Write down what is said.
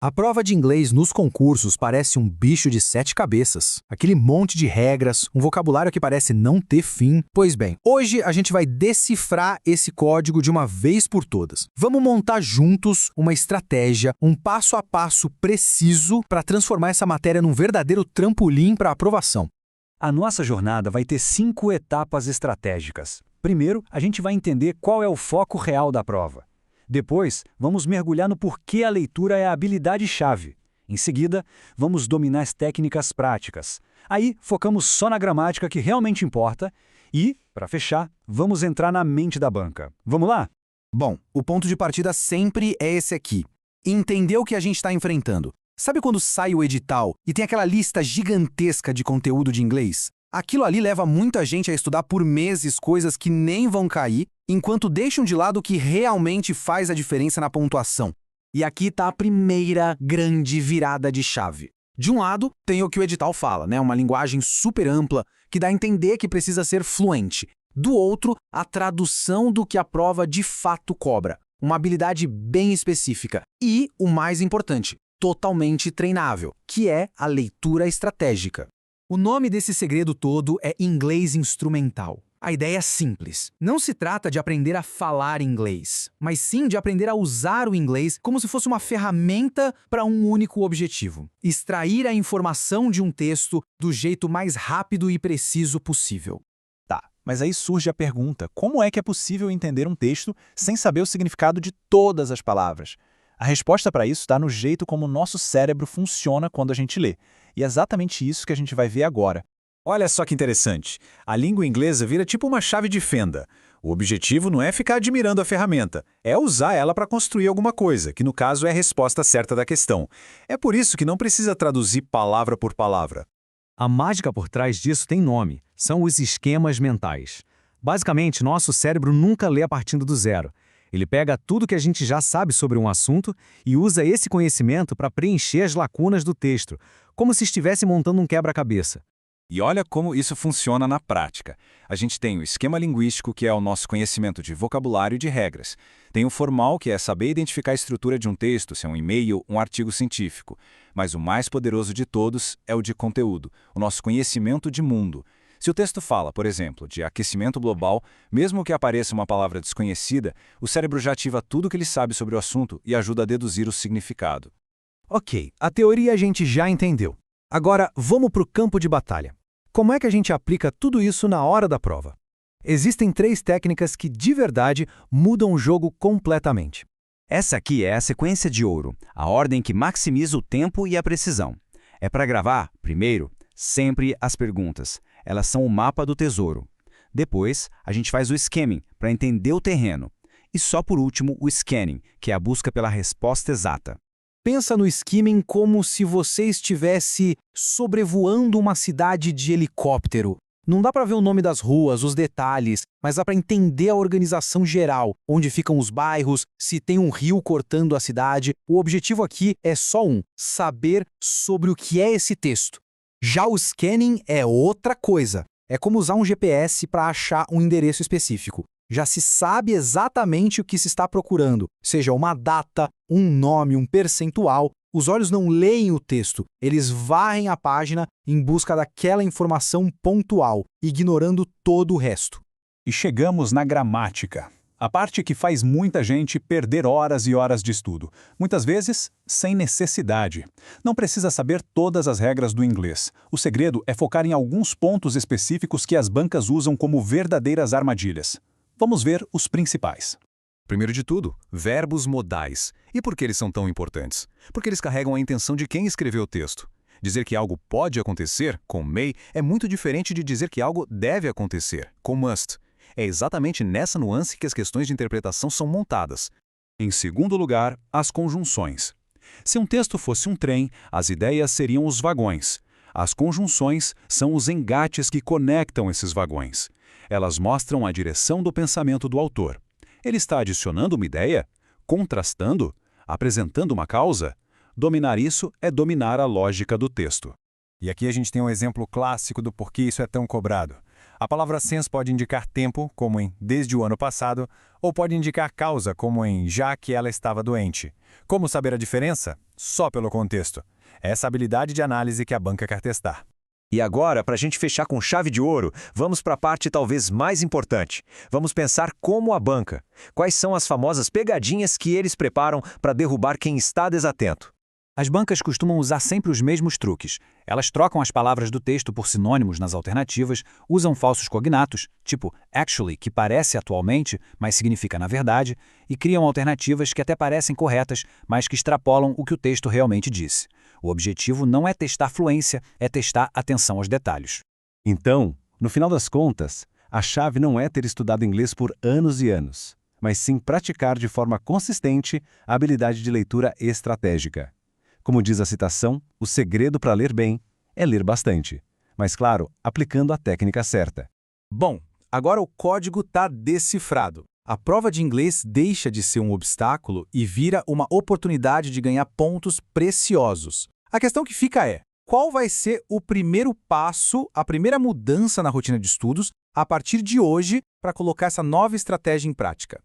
A prova de inglês nos concursos parece um bicho de 7 cabeças. Aquele monte de regras, um vocabulário que parece não ter fim. Pois bem, hoje a gente vai decifrar esse código de uma vez por todas. Vamos montar juntos uma estratégia, um passo a passo preciso para transformar essa matéria num verdadeiro trampolim para aprovação. A nossa jornada vai ter 5 etapas estratégicas. Primeiro, a gente vai entender qual é o foco real da prova. Depois, vamos mergulhar no porquê a leitura é a habilidade-chave. Em seguida, vamos dominar as técnicas práticas. Aí, focamos só na gramática que realmente importa. E, para fechar, vamos entrar na mente da banca. Vamos lá? Bom, o ponto de partida sempre é esse aqui. Entender o que a gente está enfrentando. Sabe quando sai o edital e tem aquela lista gigantesca de conteúdo de inglês? Aquilo ali leva muita gente a estudar por meses coisas que nem vão cair, enquanto deixam de lado o que realmente faz a diferença na pontuação. E aqui está a primeira grande virada de chave. De um lado, tem o que o edital fala, né? Uma linguagem super ampla que dá a entender que precisa ser fluente. Do outro, a tradução do que a prova de fato cobra. Uma habilidade bem específica. E, o mais importante, totalmente treinável, que é a leitura estratégica. O nome desse segredo todo é inglês instrumental. A ideia é simples. Não se trata de aprender a falar inglês, mas sim de aprender a usar o inglês como se fosse uma ferramenta para um único objetivo: extrair a informação de um texto do jeito mais rápido e preciso possível. Tá, mas aí surge a pergunta: como é que é possível entender um texto sem saber o significado de todas as palavras? A resposta para isso está no jeito como o nosso cérebro funciona quando a gente lê. E é exatamente isso que a gente vai ver agora. Olha só que interessante. A língua inglesa vira tipo uma chave de fenda. O objetivo não é ficar admirando a ferramenta, é usar ela para construir alguma coisa, que no caso é a resposta certa da questão. É por isso que não precisa traduzir palavra por palavra. A mágica por trás disso tem nome. São os esquemas mentais. Basicamente, nosso cérebro nunca lê a partir do zero. Ele pega tudo que a gente já sabe sobre um assunto e usa esse conhecimento para preencher as lacunas do texto, como se estivesse montando um quebra-cabeça. E olha como isso funciona na prática. A gente tem o esquema linguístico, que é o nosso conhecimento de vocabulário e de regras. Tem o formal, que é saber identificar a estrutura de um texto, se é um e-mail, um artigo científico. Mas o mais poderoso de todos é o de conteúdo, o nosso conhecimento de mundo. Se o texto fala, por exemplo, de aquecimento global, mesmo que apareça uma palavra desconhecida, o cérebro já ativa tudo o que ele sabe sobre o assunto e ajuda a deduzir o significado. Ok, a teoria a gente já entendeu. Agora, vamos para o campo de batalha. Como é que a gente aplica tudo isso na hora da prova? Existem 3 técnicas que, de verdade, mudam o jogo completamente. Essa aqui é a sequência de ouro, a ordem que maximiza o tempo e a precisão. É para gravar, primeiro, sempre as perguntas. Elas são o mapa do tesouro. Depois, a gente faz o skimming, para entender o terreno. E só por último, o scanning, que é a busca pela resposta exata. Pensa no skimming como se você estivesse sobrevoando uma cidade de helicóptero. Não dá para ver o nome das ruas, os detalhes, mas dá para entender a organização geral, onde ficam os bairros, se tem um rio cortando a cidade. O objetivo aqui é só saber sobre o que é esse texto. Já o scanning é outra coisa. É como usar um GPS para achar um endereço específico. Já se sabe exatamente o que se está procurando, seja uma data, um nome, um percentual. Os olhos não leem o texto, eles varrem a página em busca daquela informação pontual, ignorando todo o resto. E chegamos na gramática. A parte que faz muita gente perder horas e horas de estudo, muitas vezes sem necessidade. Não precisa saber todas as regras do inglês. O segredo é focar em alguns pontos específicos que as bancas usam como verdadeiras armadilhas. Vamos ver os principais. Primeiro de tudo, verbos modais. E por que eles são tão importantes? Porque eles carregam a intenção de quem escreveu o texto. Dizer que algo pode acontecer, com may, é muito diferente de dizer que algo deve acontecer, com must. É exatamente nessa nuance que as questões de interpretação são montadas. Em segundo lugar, as conjunções. Se um texto fosse um trem, as ideias seriam os vagões. As conjunções são os engates que conectam esses vagões. Elas mostram a direção do pensamento do autor. Ele está adicionando uma ideia? Contrastando? Apresentando uma causa? Dominar isso é dominar a lógica do texto. E aqui a gente tem um exemplo clássico do porquê isso é tão cobrado. A palavra since pode indicar tempo, como em desde o ano passado, ou pode indicar causa, como em já que ela estava doente. Como saber a diferença? só pelo contexto. É essa habilidade de análise que a banca quer testar. E agora, para a gente fechar com chave de ouro, vamos para a parte talvez mais importante. Vamos pensar como a banca. Quais são as famosas pegadinhas que eles preparam para derrubar quem está desatento? As bancas costumam usar sempre os mesmos truques. Elas trocam as palavras do texto por sinônimos nas alternativas, usam falsos cognatos, tipo actually, que parece atualmente, mas significa na verdade, e criam alternativas que até parecem corretas, mas que extrapolam o que o texto realmente disse. O objetivo não é testar fluência, é testar atenção aos detalhes. Então, no final das contas, a chave não é ter estudado inglês por anos e anos, mas sim praticar de forma consistente a habilidade de leitura estratégica. Como diz a citação, o segredo para ler bem é ler bastante, mas claro, aplicando a técnica certa. Bom, agora o código está decifrado. A prova de inglês deixa de ser um obstáculo e vira uma oportunidade de ganhar pontos preciosos. A questão que fica é, qual vai ser o primeiro passo, a primeira mudança na rotina de estudos a partir de hoje para colocar essa nova estratégia em prática?